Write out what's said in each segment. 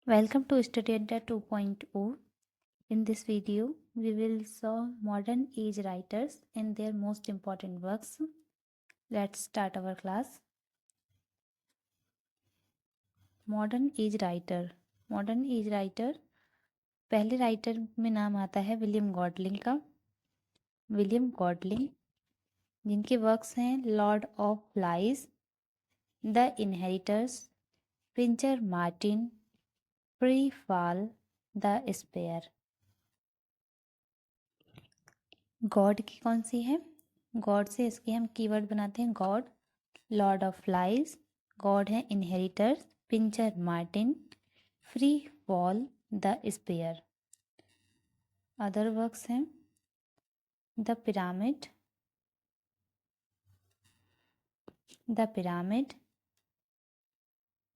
Welcome to Study Adda 2.0. In this video, we will saw modern age writers and their most important works. Let's start our class. Modern age writer पहले writer में नाम आता है William गॉडलिन का। William गॉडलिन जिनके works हैं Lord of flies, the inheritors, puncture Martin, free fall, the Spire. गॉड की कौन सी है? गॉड से इसके हम कीवर्ड बनाते हैं god, lord of flies, god है inheritors, puncture Martin, free fall, the spire. Other works हैं the pyramid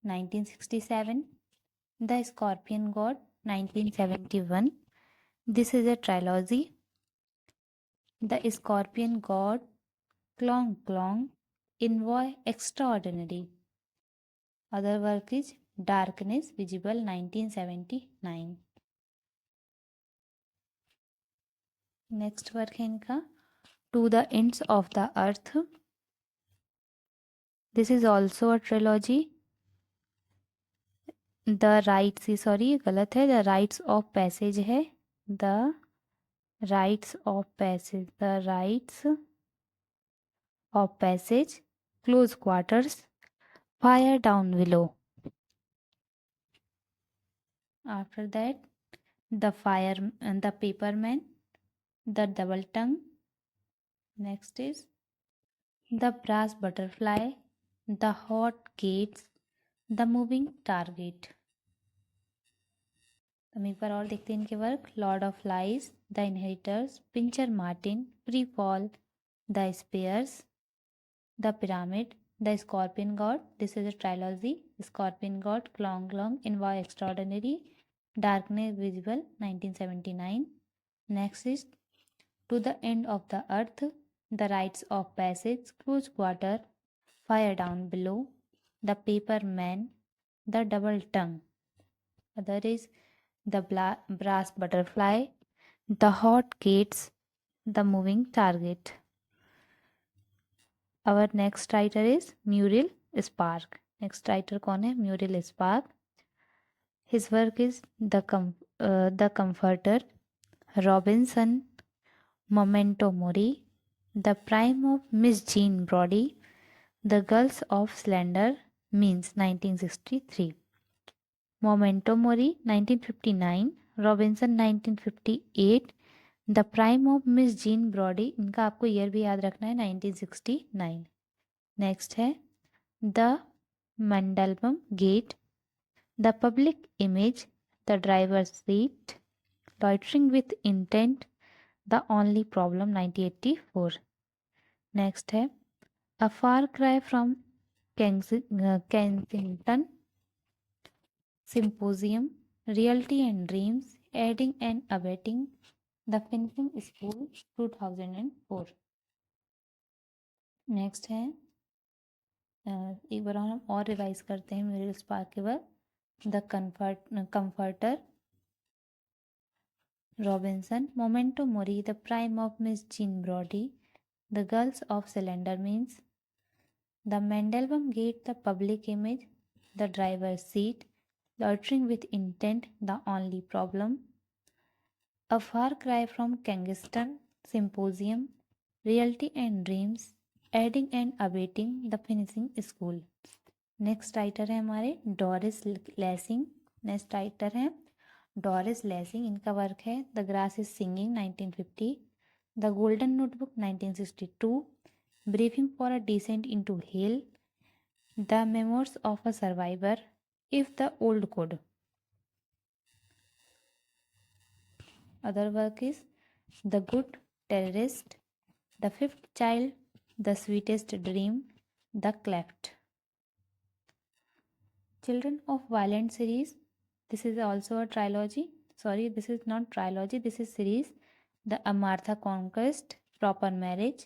1967, the scorpion god 1971. This is a trilogy. The scorpion god, clonk clonk, envoy extraordinary. Other work is darkness visible 1979. Next work है इनका to the ends of the earth. This is also a trilogy. The rites, sorry गलत है, the rites of passage है, the rites of passage, the rites of passage, close quarters, fire down below. After that the paper men, the double tongue. Next is the brass butterfly, the hot gates, the moving target. हम एक बार और देखते हैं इनके work. Lord of flies, the inheritors, puncture Martin, free fall, the spires, the pyramid, the scorpion god, this is a trilogy, scorpion god, clonk clonk, envoy extraordinary, darkness visible 1979. Next is to the end of the earth, the rites of passage, close quarter, fire down below, the paper man, the double tongue. Other is the brass butterfly, the hot gates, the moving target. Our next writer is Muriel Spark. Next writer कौन है? Muriel Spark. His work is the Comforter, Robinson, Memento Mori, The Prime of Miss Jean Brodie, The Girls of Slender Means 1963. Memento Mori 1959, Robinson 1958, the prime of miss Jean Brodie, इनका आपको year भी याद रखना है 1969. Next है the Mandelbaum gate, the public image, the driver seat, loitering with intent, the only problem 1984. Next है a far cry from Kensington, symposium, reality and dreams, aiding and abetting, the finishing school 2004. Next है एक बार हम और revise करते हैं Muriel Spark के बाद। The comforter, Robinson, memento mori, the prime of miss Jean Brodie, the girls of slender means, the Mandelbaum gate, the public image, the driver seat, loitering with intent, the only problem, a far cry from Kensington, symposium, reality and dreams, aiding and abetting, the finishing school. Next writer है हमारे Doris Lessing. Next writer है Doris Lessing. इनका work है the grass is singing 1950, the golden notebook 1962, briefing for a descent into hello, the memoirs of a survivor, if the old code. Other work is the good terrorist, the fifth child, the sweetest dream, the cleft. Children of Violent series, this is also a trilogy. Sorry, this is not trilogy, this is series. The Amartha Conquest, Proper Marriage,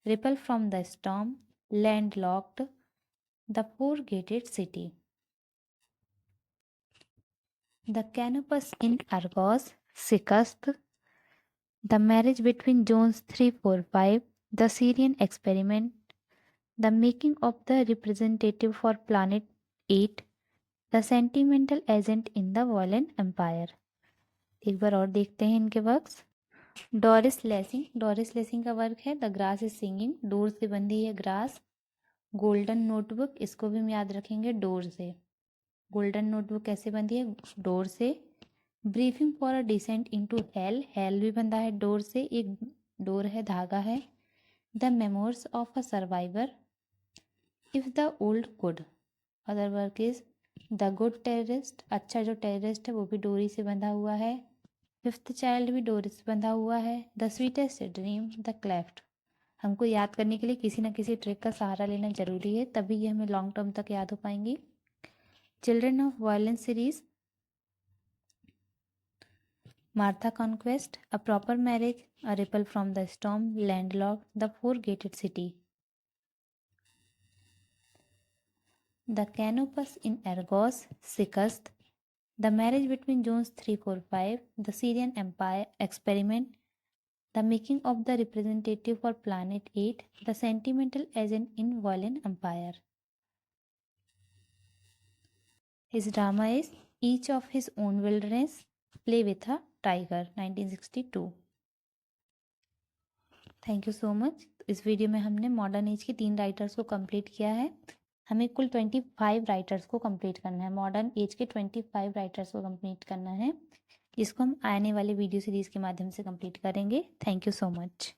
Ripple from the Storm, Landlocked, The Four Gated City. The Canopus in Argos, Shikasta, the marriage between zones 345, the Sirian experiment, the making of the representative for planet 8, the sentimental agent in the violent empire. एक बार और देखते हैं इनके वर्क्स। Doris Lessing का work है the grass is singing, डोर से बंधी है ग्रास। गोल्डन नोटबुक, इसको भी हम याद रखेंगे डोर से। गोल्डन नोटबुक कैसे बंधी है? डोर से। Briefing for a descent into hello, hello भी बंधा है डोर से, एक डोर है, धागा है। The memoirs of a survivor, if the old good. Other work is the good terrorist, अच्छा जो टेररिस्ट है वो भी डोरी से बंधा हुआ है। फिफ्थ चाइल्ड भी डोरी से बंधा हुआ है। The sweetest dream, the cleft. हमको याद करने के लिए किसी न किसी ट्रिक का सहारा लेना जरूरी है, तभी ये हमें लॉन्ग टर्म तक याद हो पाएंगी। Children of violence series, Martha conquest, a proper marriage, a ripple from the storm, landlord, the four gated city. The Canopus in Argos, Shikasta, the marriage between zones 345, the Sirian empire experiment, the making of the representative for planet 8, the sentimental agent in violent empire. His drama is Each of His Own Wilderness, Play with a Tiger, 1962। Thank you so much. इस video में हमने modern age के 3 writers को complete किया है। हमें कुल 25 writers को कंप्लीट करना है, मॉडर्न एज के 25 राइटर्स को कंप्लीट करना है, जिसको हम आने वाले वीडियो सीरीज़ के माध्यम से कंप्लीट करेंगे। Thank you so much.